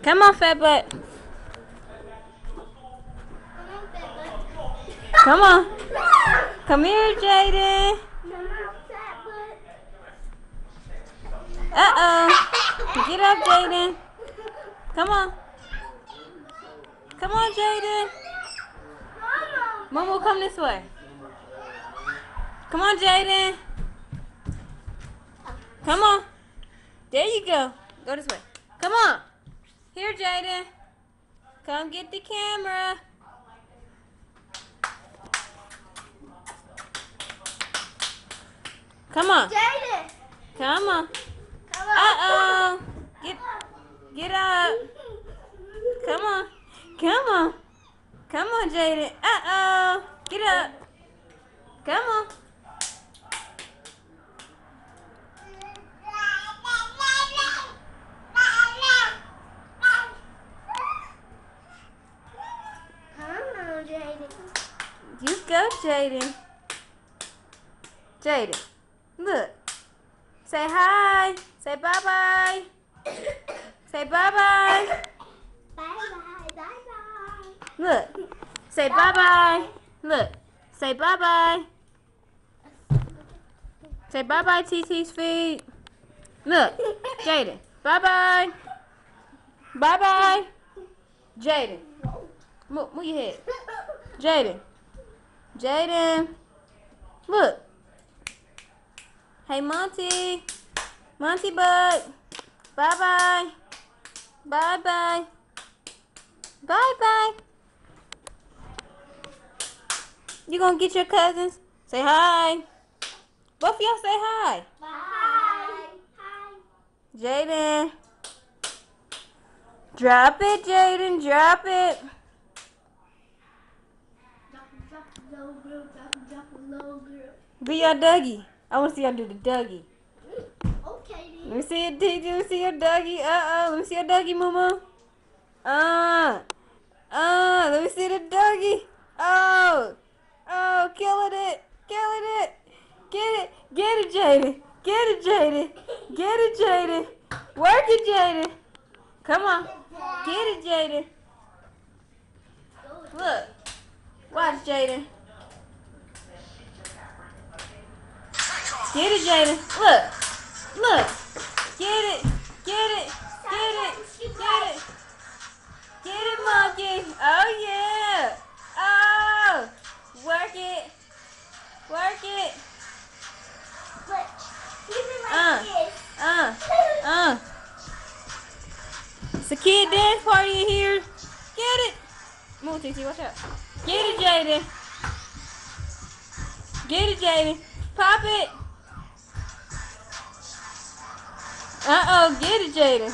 Come on, fat butt. Come on. Come here, Jaden. Uh-oh. Get up, Jaden. Come on. Come on, Jaden. Momo, come this way. Come on, Jaden. Come on. There you go. Go this way. Come on. Here, Jaden. Come get the camera. Come on. Jaden. Come on. Uh-oh. Get up. Come on. Come on. Come on, Jaden. Uh-oh. Get up. Come on. You go, Jaden. Jaden, look. Say hi. Say bye-bye. Say bye-bye. Bye-bye, bye-bye. Look. Say bye-bye. Look. Say bye-bye. Say bye-bye, TT's feet. Look. Jaden. Bye-bye. Bye-bye. Jaden. Move your head. Jaden. Jaden. Look. Hey, Monty. Monty Bug. Bye-bye. Bye-bye. Bye-bye. You gonna get your cousins? Say hi. Both of y'all say hi. Bye. Hi. Jaden. Drop it, Jaden. Drop it. Be your Dougie. I want to see y'all do the Dougie. Okay, Let me see it, TJ. Let me see your Dougie. Let me see your Dougie, Mama. Let me see the Dougie. Killing it. Killing it. Get it. Get it, Jaden. Get it, Jaden. Get it, Jaden. Work it, Jaden. Come on. Get it, Jaden. Look. Watch, Jaden. Get it, Jaden. Look. Look. Get it. Get it. Get it. Get it. Get it, monkey. Oh, yeah. Oh. Work it. Work it. But keep it like this. It's a kid dance party in here. Get it. Move, TT. Watch out. Get it, Jaden. Get it, Jaden. Pop it. Get it, Jaden.